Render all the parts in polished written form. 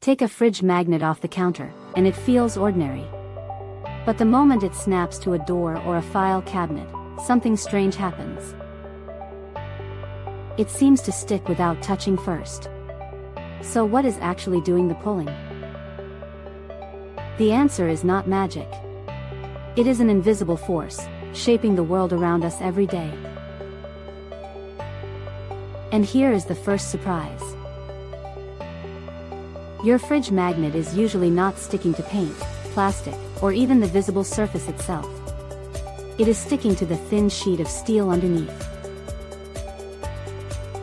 Take a fridge magnet off the counter, and it feels ordinary. But the moment it snaps to a door or a file cabinet, something strange happens. It seems to stick without touching first. So what is actually doing the pulling? The answer is not magic. It is an invisible force, shaping the world around us every day. And here is the first surprise. Your fridge magnet is usually not sticking to paint, plastic, or even the visible surface itself. It is sticking to the thin sheet of steel underneath.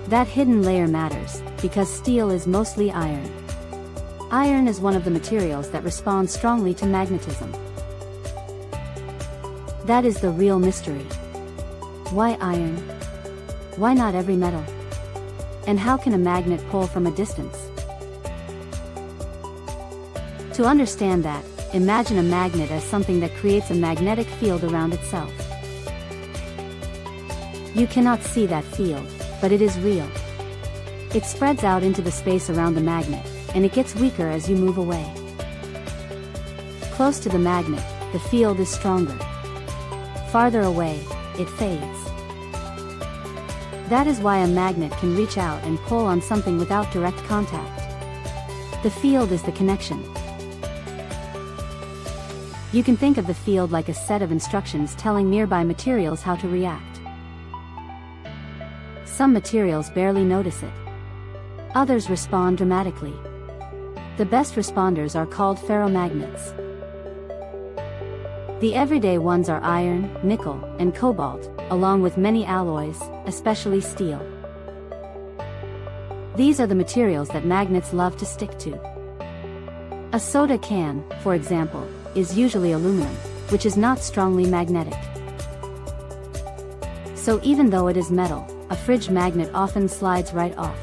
That hidden layer matters, because steel is mostly iron. Iron is one of the materials that respond strongly to magnetism. That is the real mystery. Why iron? Why not every metal? And how can a magnet pull from a distance? To understand that, imagine a magnet as something that creates a magnetic field around itself. You cannot see that field, but it is real. It spreads out into the space around the magnet, and it gets weaker as you move away. Close to the magnet, the field is stronger. Farther away, it fades. That is why a magnet can reach out and pull on something without direct contact. The field is the connection. You can think of the field like a set of instructions telling nearby materials how to react. Some materials barely notice it. Others respond dramatically. The best responders are called ferromagnets. The everyday ones are iron, nickel, and cobalt, along with many alloys, especially steel. These are the materials that magnets love to stick to. A soda can, for example, is usually aluminum, which is not strongly magnetic. So even though it is metal, a fridge magnet often slides right off.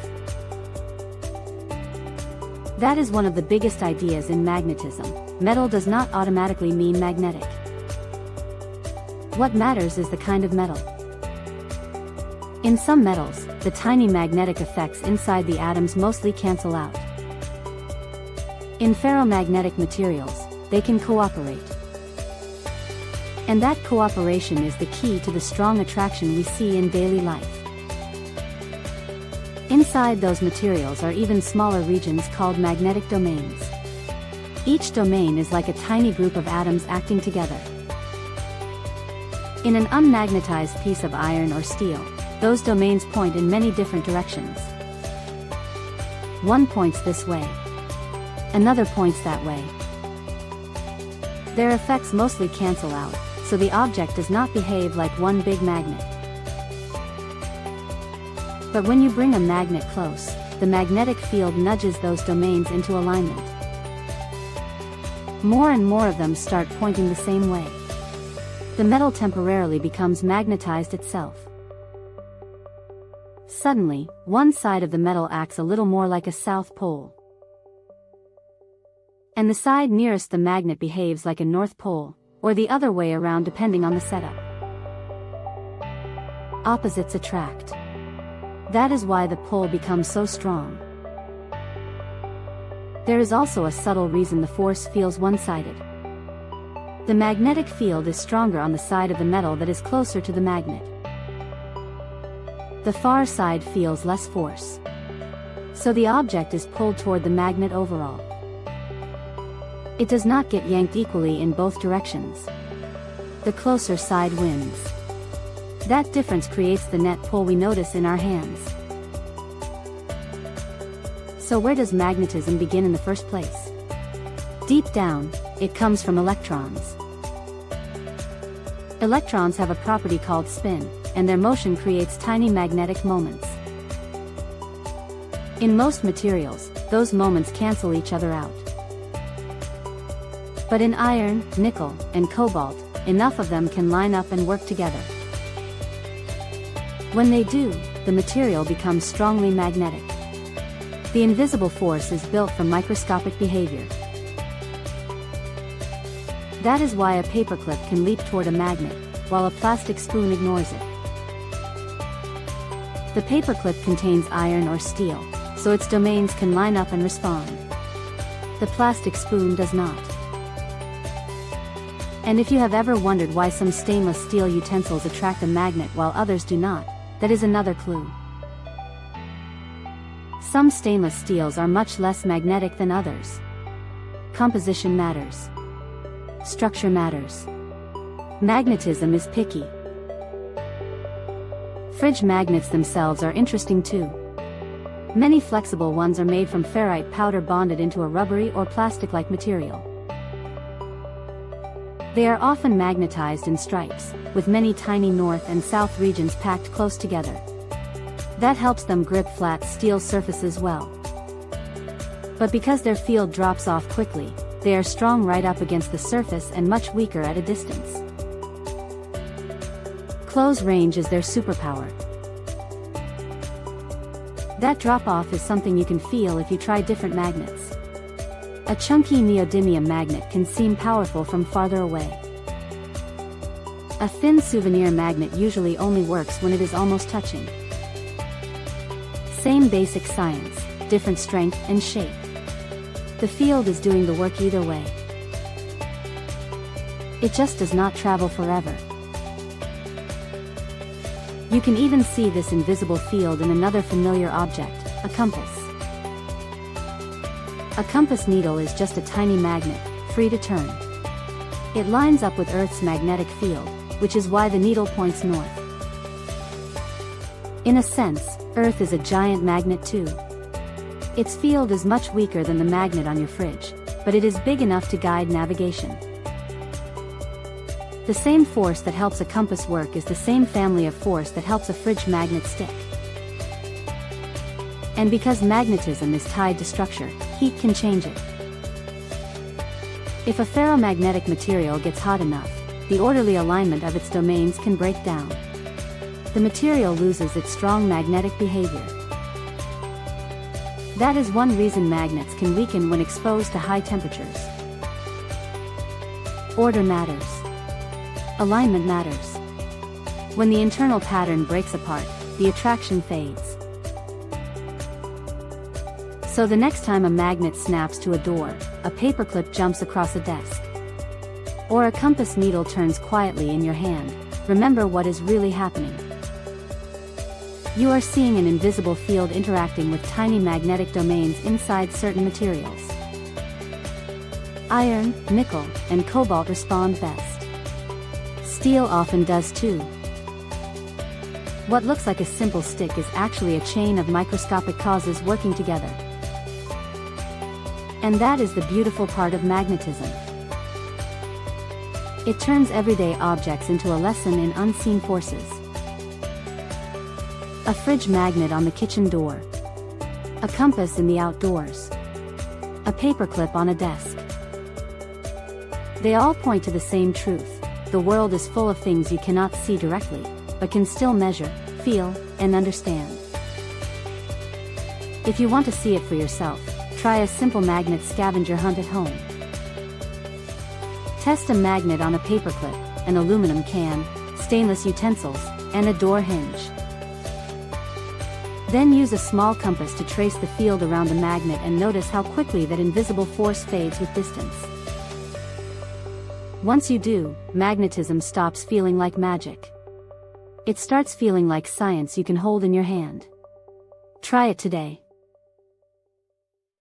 That is one of the biggest ideas in magnetism. Metal does not automatically mean magnetic. What matters is the kind of metal. In some metals, the tiny magnetic effects inside the atoms mostly cancel out. In ferromagnetic materials, they can cooperate. And that cooperation is the key to the strong attraction we see in daily life. Inside those materials are even smaller regions called magnetic domains. Each domain is like a tiny group of atoms acting together. In an unmagnetized piece of iron or steel, those domains point in many different directions. One points this way. Another points that way. Their effects mostly cancel out, so the object does not behave like one big magnet. But when you bring a magnet close, the magnetic field nudges those domains into alignment. More and more of them start pointing the same way. The metal temporarily becomes magnetized itself. Suddenly, one side of the metal acts a little more like a south pole. And the side nearest the magnet behaves like a north pole, or the other way around depending on the setup. Opposites attract. That is why the pull becomes so strong. There is also a subtle reason the force feels one-sided. The magnetic field is stronger on the side of the metal that is closer to the magnet. The far side feels less force. So the object is pulled toward the magnet overall. It does not get yanked equally in both directions. The closer side wins. That difference creates the net pull we notice in our hands. So where does magnetism begin in the first place? Deep down, it comes from electrons. Electrons have a property called spin, and their motion creates tiny magnetic moments. In most materials, those moments cancel each other out. But in iron, nickel, and cobalt, enough of them can line up and work together. When they do, the material becomes strongly magnetic. The invisible force is built from microscopic behavior. That is why a paperclip can leap toward a magnet, while a plastic spoon ignores it. The paperclip contains iron or steel, so its domains can line up and respond. The plastic spoon does not. And if you have ever wondered why some stainless steel utensils attract a magnet while others do not, that is another clue. Some stainless steels are much less magnetic than others. Composition matters. Structure matters. Magnetism is picky. Fridge magnets themselves are interesting too. Many flexible ones are made from ferrite powder bonded into a rubbery or plastic-like material. They are often magnetized in stripes, with many tiny north and south regions packed close together. That helps them grip flat steel surfaces well. But because their field drops off quickly, they are strong right up against the surface and much weaker at a distance. Close range is their superpower. That drop-off is something you can feel if you try different magnets. A chunky neodymium magnet can seem powerful from farther away. A thin souvenir magnet usually only works when it is almost touching. Same basic science, different strength and shape. The field is doing the work either way. It just does not travel forever. You can even see this invisible field in another familiar object, a compass. A compass needle is just a tiny magnet, free to turn. It lines up with Earth's magnetic field, which is why the needle points north. In a sense, Earth is a giant magnet too. Its field is much weaker than the magnet on your fridge, but it is big enough to guide navigation. The same force that helps a compass work is the same family of force that helps a fridge magnet stick. And because magnetism is tied to structure, heat can change it. If a ferromagnetic material gets hot enough, the orderly alignment of its domains can break down. The material loses its strong magnetic behavior. That is one reason magnets can weaken when exposed to high temperatures. Order matters. Alignment matters. When the internal pattern breaks apart, the attraction fades. So the next time a magnet snaps to a door, a paperclip jumps across a desk, or a compass needle turns quietly in your hand, remember what is really happening. You are seeing an invisible field interacting with tiny magnetic domains inside certain materials. Iron, nickel, and cobalt respond best. Steel often does too. What looks like a simple stick is actually a chain of microscopic causes working together. And that is the beautiful part of magnetism. It turns everyday objects into a lesson in unseen forces. A fridge magnet on the kitchen door. A compass in the outdoors. A paperclip on a desk. They all point to the same truth: the world is full of things you cannot see directly, but can still measure, feel, and understand. If you want to see it for yourself, try a simple magnet scavenger hunt at home. Test a magnet on a paperclip, an aluminum can, stainless utensils, and a door hinge. Then use a small compass to trace the field around the magnet and notice how quickly that invisible force fades with distance. Once you do, magnetism stops feeling like magic. It starts feeling like science you can hold in your hand. Try it today.